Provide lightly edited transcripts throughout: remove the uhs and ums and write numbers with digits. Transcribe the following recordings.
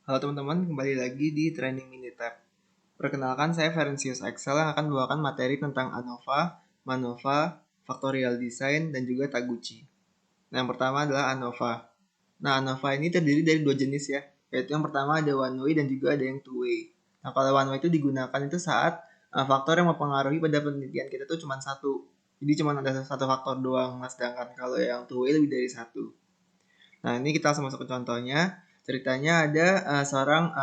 Halo teman-teman, kembali lagi di Training Minitab. Perkenalkan, saya Ferencius Excel yang akan membawakan materi tentang ANOVA, MANOVA, Factorial Design, dan juga Taguchi. Nah, yang pertama adalah ANOVA. Nah, ANOVA ini terdiri dari dua jenis ya, yaitu yang pertama ada one way dan juga ada yang two way. Nah, kalau one way itu digunakan itu saat faktor yang mempengaruhi pada penelitian kita itu cuma satu. Jadi cuma ada satu faktor doang, nah, sedangkan kalau yang two way lebih dari satu. Nah, ini kita langsung masuk ke contohnya. Ceritanya ada seorang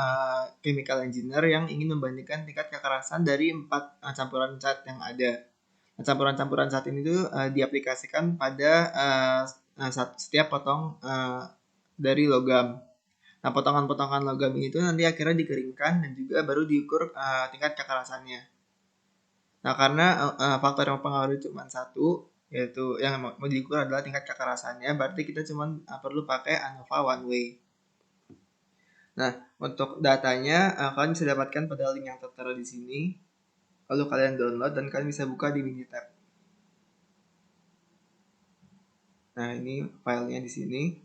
chemical engineer yang ingin membandingkan tingkat kekerasan dari 4 campuran cat yang ada. Nah, campuran-campuran cat ini tuh diaplikasikan pada setiap potong dari logam. Nah, potongan-potongan logam ini tuh nanti akhirnya dikeringkan dan juga baru diukur tingkat kekerasannya. Nah, karena faktor yang mempengaruhi cuma satu, yaitu yang mau diukur adalah tingkat kekerasannya, berarti kita cuma perlu pakai ANOVA one way. Nah, untuk datanya kalian bisa dapatkan pada link yang tertera di sini. Lalu kalian download dan kalian bisa buka di Minitab. Nah, ini filenya di sini.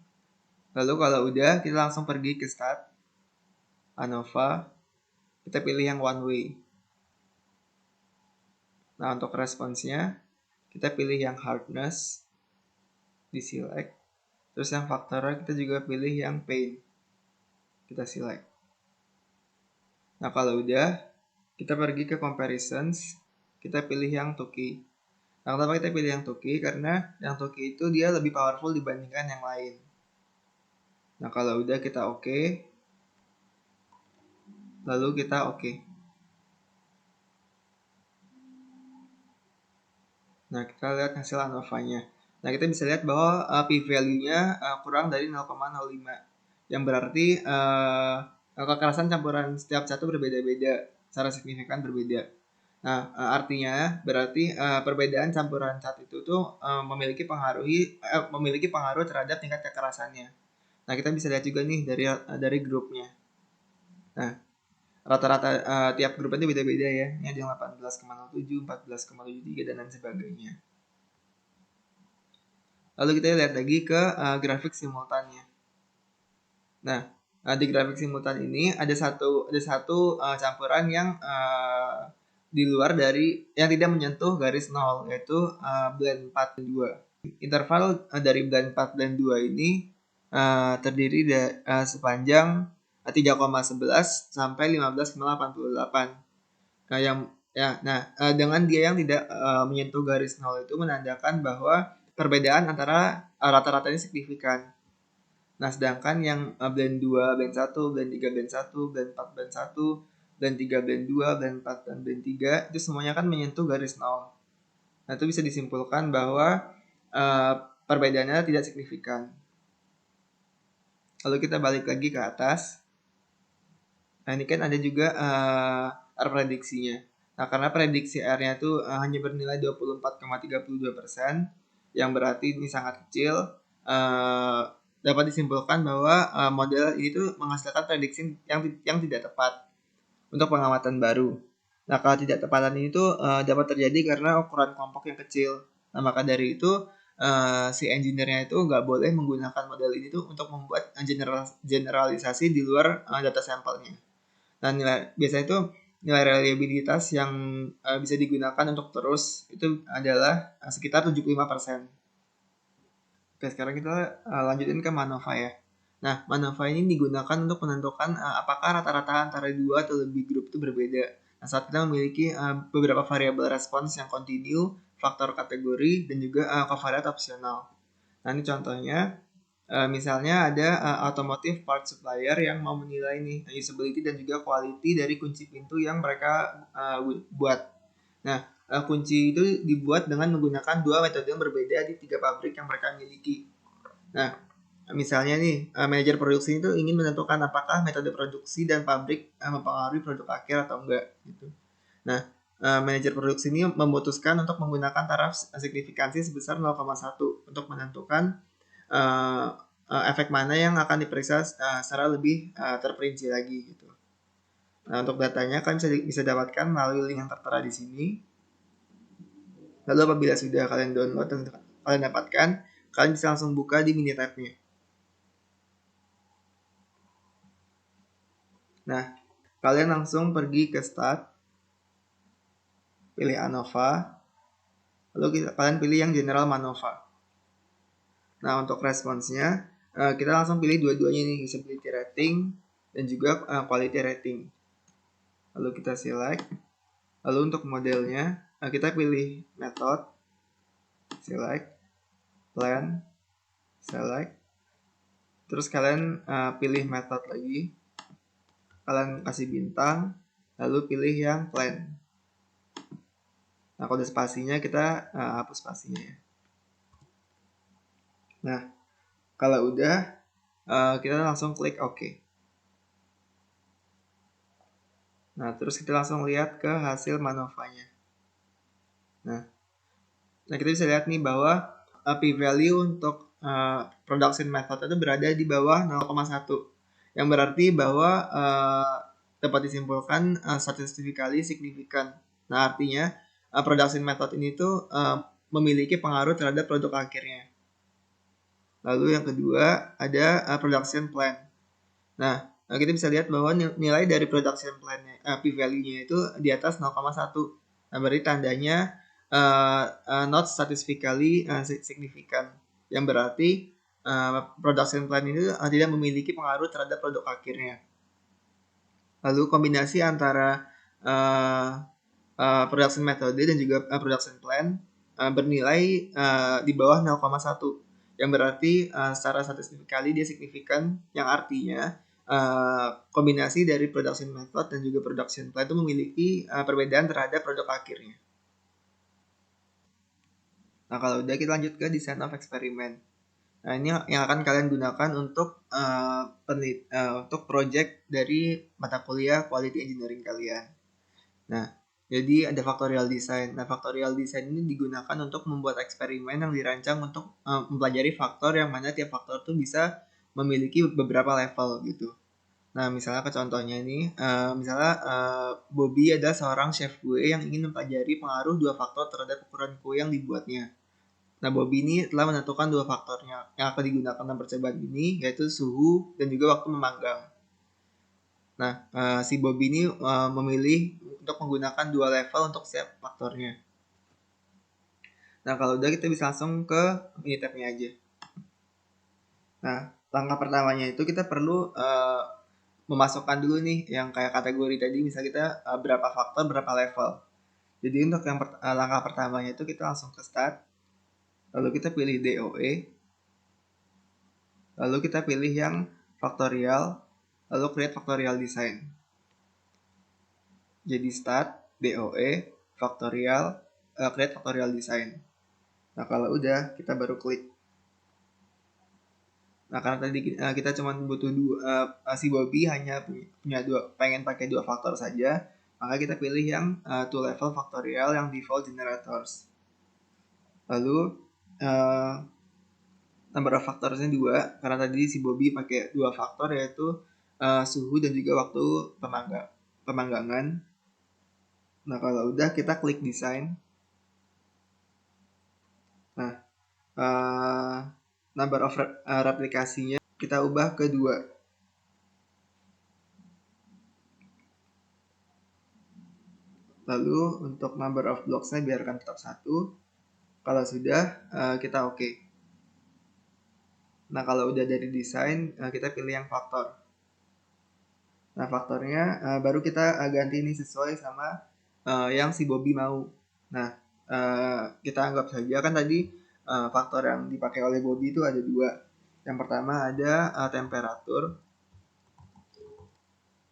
Lalu kalau udah, kita langsung pergi ke Start, ANOVA, kita pilih yang one way. Nah, untuk responsnya, kita pilih yang hardness, di select. Terus yang faktornya kita juga pilih yang pain, kita select. Nah, kalau udah, kita pergi ke comparisons, kita pilih yang Tuki. Nah, kenapa kita pilih yang Tuki? Karena yang Tuki itu dia lebih powerful dibandingkan yang lain. Nah, kalau udah kita oke. Lalu kita oke. Nah, kita lihat hasil ANOVA-nya. Nah, kita bisa lihat bahwa p-value-nya kurang dari 0,05. Yang berarti kekerasan campuran setiap satu berbeda-beda, secara signifikan berbeda. Nah, artinya berarti perbedaan campuran cat itu tuh memiliki pengaruh terhadap tingkat kekerasannya. Nah, kita bisa lihat juga nih dari grupnya. Nah, rata-rata tiap grup itu beda-beda ya. Ini ada yang 18,07, 14,73 dan lain sebagainya. Lalu kita lihat lagi ke grafik simultannya. Nah, di grafik simultan ini ada satu campuran yang di luar dari yang tidak menyentuh garis 0, yaitu blend 4 dan 2. Interval dari blend 4 dan 2 ini terdiri sepanjang 3,11 sampai 15,88. Dengan dia yang tidak menyentuh garis 0 itu menandakan bahwa perbedaan antara rata-rata ini signifikan. Nah, sedangkan yang blend 2, blend 1, blend 3, blend 1, blend 4, blend 1, blend 3, blend 2, blend 4, dan blend 3 itu semuanya kan menyentuh garis 0. Nah, itu bisa disimpulkan bahwa perbedaannya tidak signifikan. Lalu kita balik lagi ke atas. Nah, ini kan ada juga R prediksinya. Nah, karena prediksi R-nya itu hanya bernilai 24,32%, yang berarti ini sangat kecil, dapat disimpulkan bahwa model ini tuh menghasilkan prediksi yang tidak tepat untuk pengamatan baru. Nah, kalau tidak tepatan ini tuh dapat terjadi karena ukuran kelompok yang kecil. Nah, maka dari itu si engineer-nya itu nggak boleh menggunakan model ini tuh untuk membuat generalisasi di luar data sampelnya. Nah, biasanya itu nilai reliabilitas yang bisa digunakan untuk terus itu adalah sekitar 75%. Oke, sekarang kita lanjutin ke MANOVA ya. Nah, MANOVA ini digunakan untuk menentukan apakah rata-rata antara dua atau lebih grup itu berbeda. Nah, saat kita memiliki beberapa variabel respons yang kontinu, faktor kategori, dan juga covariat opsional. Nah, ini contohnya. Misalnya ada automotive part supplier yang mau menilai nih usability dan juga quality dari kunci pintu yang mereka buat. Nah, kunci itu dibuat dengan menggunakan dua metode yang berbeda di 3 pabrik yang mereka miliki. Nah, misalnya nih, manajer produksi itu ingin menentukan apakah metode produksi dan pabrik mempengaruhi produk akhir atau enggak gitu. Nah, manajer produksi ini memutuskan untuk menggunakan taraf signifikansi sebesar 0,1 untuk menentukan efek mana yang akan diperiksa secara lebih terperinci lagi gitu. Nah, untuk datanya kalian bisa dapatkan melalui link yang tertera di sini. Lalu apabila sudah kalian download dan kalian dapatkan, kalian bisa langsung buka di Minitab-nya. Nah, kalian langsung pergi ke start, pilih ANOVA, lalu kalian pilih yang general MANOVA. Nah, untuk responsnya, kita langsung pilih dua-duanya nih, usability rating dan juga quality rating. Lalu kita select. Lalu untuk modelnya, kita pilih method, select, plan, select. Terus kalian pilih method lagi. Kalian kasih bintang, lalu pilih yang plan. Nah, kode spasinya kita hapus spasinya ya. Nah, kalau udah, kita langsung klik OK. Nah, terus kita langsung lihat ke hasil MANOVA-nya. Nah, kita bisa lihat nih bahwa p-value untuk production method itu berada di bawah 0,1. Yang berarti bahwa dapat disimpulkan statistically signifikan. Nah, artinya production method ini tuh memiliki pengaruh terhadap produk akhirnya. Lalu yang kedua ada production plan. Nah, kita bisa lihat bahwa nilai dari production plan-nya, p-value-nya itu di atas 0,1. Nah, berarti tandanya not statistically significant. Yang berarti production plan ini tidak memiliki pengaruh terhadap produk akhirnya. Lalu kombinasi antara production metode dan juga production plan bernilai di bawah 0,1. Yang berarti secara statistically dia signifikan, yang artinya kombinasi dari production method dan juga production plan itu memiliki perbedaan terhadap produk akhirnya. Nah, kalau udah kita lanjut ke design of experiment. Nah, ini yang akan kalian gunakan untuk untuk project dari mata kuliah quality engineering kalian. Nah, jadi ada factorial design. Nah, factorial design ini digunakan untuk membuat eksperimen yang dirancang untuk mempelajari faktor yang mana tiap faktor tuh bisa memiliki beberapa level gitu. Nah, misalnya ke contohnya ini, misalnya Bobby adalah seorang chef kue yang ingin mempelajari pengaruh dua faktor terhadap ukuran kue yang dibuatnya. Nah, Bobby ini telah menentukan dua faktornya yang akan digunakan dalam percobaan ini, yaitu suhu dan juga waktu memanggang. Nah, si Bobby ini memilih untuk menggunakan dua level untuk setiap faktornya. Nah, kalau udah kita bisa langsung ke unit tab-nya aja. Nah, langkah pertamanya itu kita perlu memasukkan dulu nih yang kayak kategori tadi, misalnya kita berapa faktor, berapa level. Jadi untuk yang langkah pertamanya itu kita langsung ke start, lalu kita pilih DOE, lalu kita pilih yang factorial, lalu create factorial design. Jadi start, DOE, factorial, create factorial design. Nah, kalau udah kita baru klik. Nah, karena tadi kita cuma butuh si Bobby hanya punya pengen pakai dua faktor saja, maka kita pilih yang two level factorial yang default generators. Lalu number of factorsnya 2, karena tadi si Bobby pakai dua faktor, yaitu suhu dan juga waktu pemanggangan. Nah, kalau udah kita klik design. Nah, number of replikasinya kita ubah ke 2. Lalu untuk number of blocks-nya biarkan tetap 1. Kalau sudah, kita oke. Nah, kalau udah dari desain, kita pilih yang faktor. Nah, faktornya baru kita ganti ini sesuai sama yang si Bobby mau. Nah, kita anggap saja kan tadi faktor yang dipakai oleh Bobby itu ada 2. Yang pertama ada temperatur,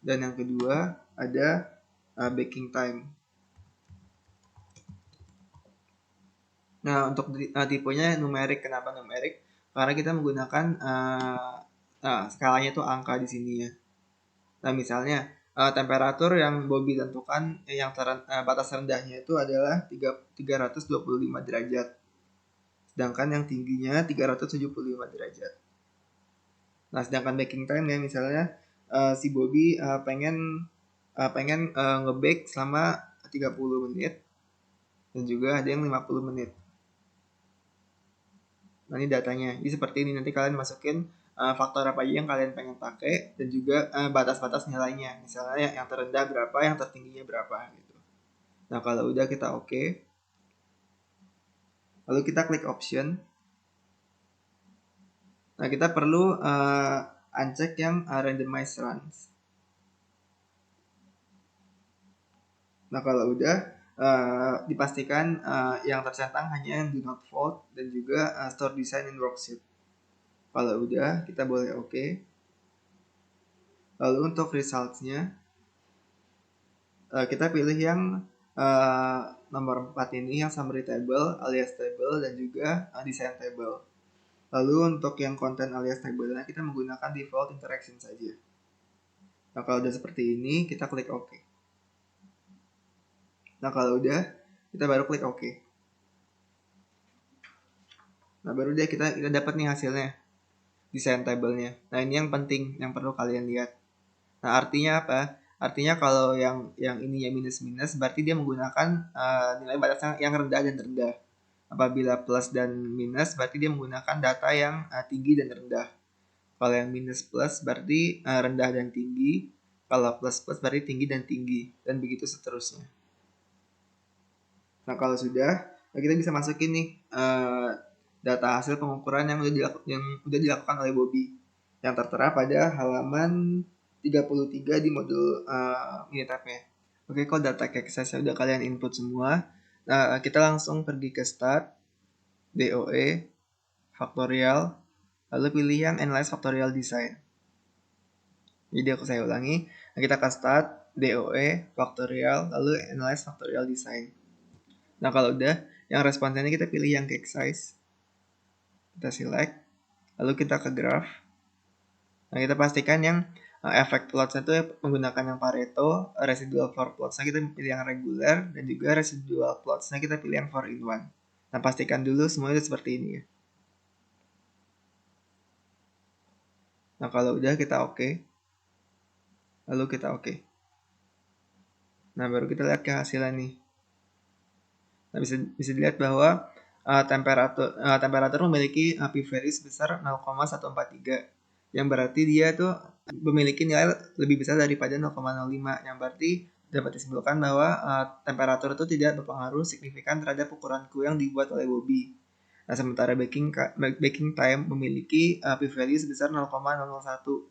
dan yang kedua ada baking time. Nah, untuk tipenya numerik. Kenapa numerik? Karena kita menggunakan skalanya itu angka di sini ya. Nah, misalnya temperatur yang Bobby tentukan yang batas rendahnya itu adalah 325 derajat. Sedangkan yang tingginya 375 derajat. Nah, sedangkan baking time ya, misalnya si Bobby pengen nge-bake selama 30 menit dan juga ada yang 50 menit. Nah, ini datanya. Jadi seperti ini, nanti kalian masukin faktor apa aja yang kalian pengen pakai, dan juga batas-batas nilainya. Misalnya yang terendah berapa, yang tertingginya berapa gitu. Nah, kalau udah kita oke, lalu kita klik option. Nah, kita perlu uncheck yang randomize runs. Nah, kalau udah dipastikan yang tercentang hanya yang do not fold dan juga store design in worksheet. Kalau udah, kita boleh oke. Lalu untuk results-nya, kita pilih yang nomor 4 ini, yang summary table, alias table, dan juga design table. Lalu untuk yang konten alias table-nya, kita menggunakan default interaction saja. Nah, kalau udah seperti ini, kita klik OK. Nah, kalau udah, kita baru klik OK. Nah, baru deh kita dapat nih hasilnya, desain tabelnya. Nah, ini yang penting, yang perlu kalian lihat. Nah, artinya apa? Artinya kalau yang ininya minus-minus, berarti dia menggunakan nilai batas yang rendah dan rendah. Apabila plus dan minus, berarti dia menggunakan data yang tinggi dan rendah. Kalau yang minus plus berarti rendah dan tinggi. Kalau plus plus berarti tinggi dan tinggi. Dan begitu seterusnya. Nah, kalau sudah, kita bisa masukin nih data hasil pengukuran yang udah dilakukan oleh Bobby, yang tertera pada halaman 33 di modul Minitab-nya. Oke, kalau data access udah kalian input semua, nah kita langsung pergi ke start, DOE, factorial, lalu pilih yang analyze factorial design. Jadi saya ulangi, nah, kita akan start, DOE, factorial, lalu analyze factorial design. Nah, kalau udah, yang responsnya ini kita pilih yang cake size. Kita select, lalu kita ke graph. Nah, kita pastikan yang efek plots itu menggunakan yang Pareto, residual for plots-nya kita pilih yang regular, dan juga residual plots-nya kita pilih yang 4-in-1. Nah, pastikan dulu semuanya seperti ini ya. Nah, kalau udah kita oke. Lalu kita oke. Nah, baru kita lihat kehasilnya nih. Nah, bisa dilihat bahwa temperatur memiliki p-value sebesar 0,143, yang berarti dia tuh memiliki nilai lebih besar daripada 0,05, yang berarti dapat disimpulkan bahwa temperatur itu tidak berpengaruh signifikan terhadap ukuran kue yang dibuat oleh Bobby. Nah, sementara baking time memiliki p-value sebesar 0,001,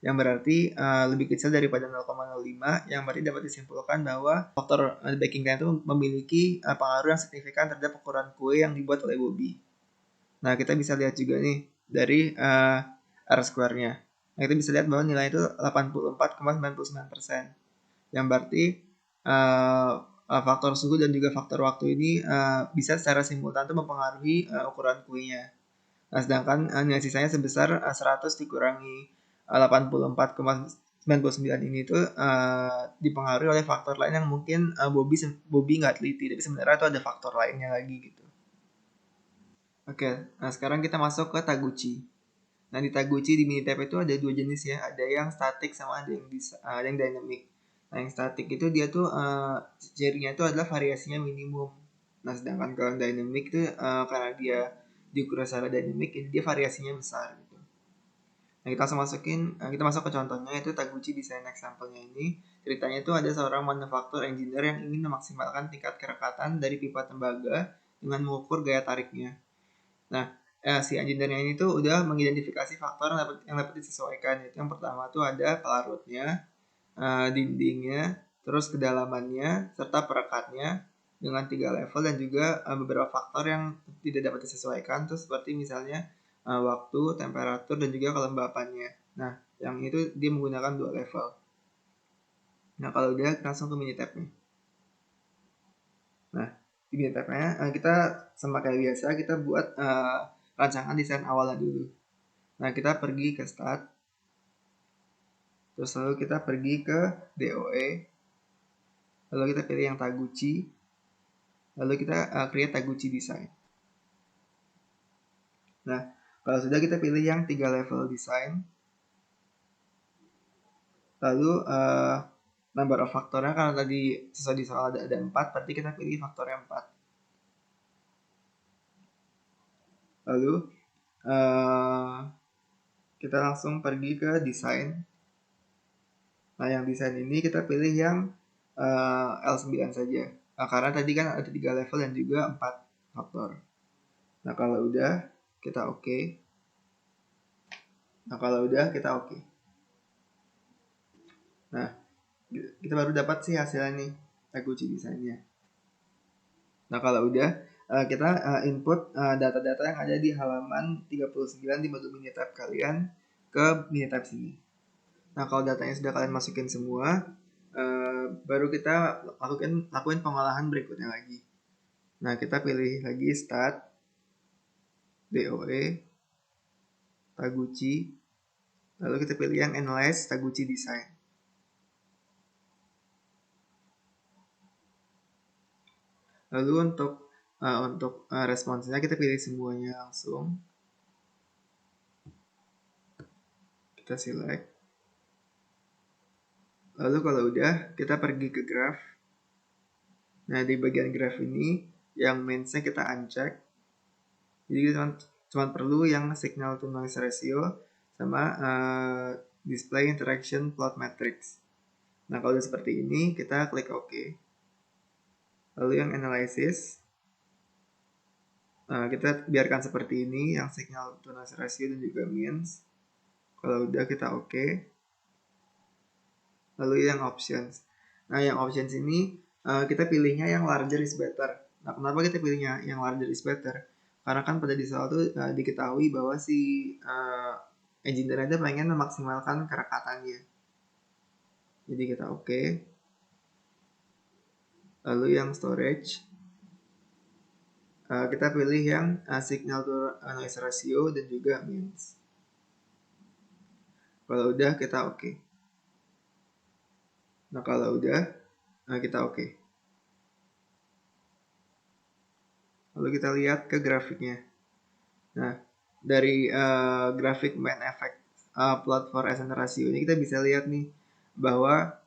yang berarti lebih kecil daripada 0,05, yang berarti dapat disimpulkan bahwa faktor baking time itu memiliki pengaruh yang signifikan terhadap ukuran kue yang dibuat oleh Bobby. Nah, kita bisa lihat juga nih dari R-square-nya. Nah, kita bisa lihat bahwa nilai itu 84,99%, yang berarti faktor suhu dan juga faktor waktu ini bisa secara simultan itu mempengaruhi ukuran kuenya. Nah, sedangkan nilai sisanya sebesar 100 dikurangi 84,99 ini tuh dipengaruhi oleh faktor lain yang mungkin Bobby nggak teliti, tapi sebenarnya itu ada faktor lainnya lagi gitu. Oke, nah sekarang kita masuk ke Taguchi. Nah, di Taguchi di Minitab itu ada dua jenis ya, ada yang static sama ada yang dynamic. Nah, yang static itu dia tuh cirinya itu adalah variasinya minimum. Nah, sedangkan kalau yang dynamic itu karena dia diukur secara dynamic, dia variasinya besar gitu. Nah, kita masuk ke contohnya, yaitu Taguchi design example-nya ini. Ceritanya itu ada seorang manufaktur engineer yang ingin memaksimalkan tingkat kerekatan dari pipa tembaga dengan mengukur gaya tariknya. Nah, si engineer-nya ini tuh udah mengidentifikasi faktor yang dapat disesuaikan. Yaitu yang pertama tuh ada pelarutnya, dindingnya, terus kedalamannya, serta perekatnya dengan 3 level, dan juga beberapa faktor yang tidak dapat disesuaikan tuh seperti misalnya waktu, temperatur, dan juga kelembapannya. Nah, yang itu dia menggunakan 2 level. Nah, kalau udah langsung ke Minitab-nya. Nah, di Minitab-nya kita sama kayak biasa, kita buat rancangan desain awalnya dulu. Nah, kita pergi ke start, terus lalu kita pergi ke DOE, lalu kita pilih yang Taguchi, lalu kita create Taguchi design. Nah, kalau sudah, kita pilih yang 3 level design, lalu number of faktornya karena tadi sesuai di soal ada 4, berarti kita pilih faktornya 4. Lalu kita langsung pergi ke desain. Nah, yang desain ini kita pilih yang L9 saja. Nah, karena tadi kan ada 3 level dan juga 4 faktor. Nah, kalau udah kita oke. Nah, kita baru dapat sih hasilnya nih, Taguchi desainnya. Nah, kalau udah kita input data-data yang ada di halaman 39 di menu Minitab kalian ke Minitab sini. Nah, kalau datanya sudah kalian masukin semua, baru kita lakuin pengolahan berikutnya lagi. Nah, kita pilih lagi Start, DOE, Taguchi, lalu kita pilih yang Analyze Taguchi Design. Lalu untuk responsnya kita pilih semuanya langsung. Kita select. Lalu kalau udah, kita pergi ke graph. Nah, di bagian graph ini, yang mains-nya kita uncheck. Jadi kita cuma perlu yang signal to noise ratio sama display interaction plot matrix. Nah, kalau udah seperti ini, kita klik OK. Lalu yang analysis, kita biarkan seperti ini, yang signal to noise ratio dan juga means. Kalau udah, kita OK. Lalu yang options. Nah, yang options ini kita pilihnya yang larger is better. Nah, kenapa kita pilihnya yang larger is better? Karena kan pada di soal itu diketahui bahwa si engine generator pengen memaksimalkan kerekatannya. Jadi kita oke. Lalu yang storage, kita pilih yang signal to noise ratio dan juga means. Kalau udah, kita oke. Nah, kalau udah, kita oke. Lalu kita lihat ke grafiknya. Nah, dari grafik main effect plot for SN ratio ini kita bisa lihat nih bahwa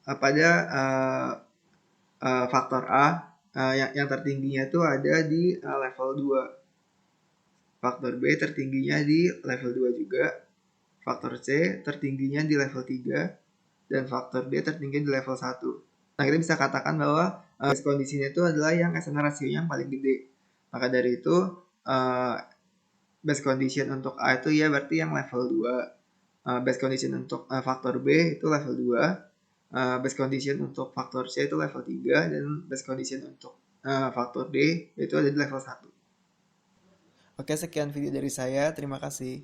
pada faktor A yang tertingginya itu ada di level 2. Faktor B tertingginya di level 2 juga. Faktor C tertingginya di level 3 dan faktor D tertinggi di level 1. Nah, kita bisa katakan bahwa base kondisinya itu adalah yang SN ratio yang paling gede. Maka dari itu base condition untuk A itu ya berarti yang level 2. Base condition untuk faktor B itu level 2. Base condition untuk faktor C itu level 3 dan base condition untuk faktor D itu ada di level 1. Oke, sekian video dari saya. Terima kasih.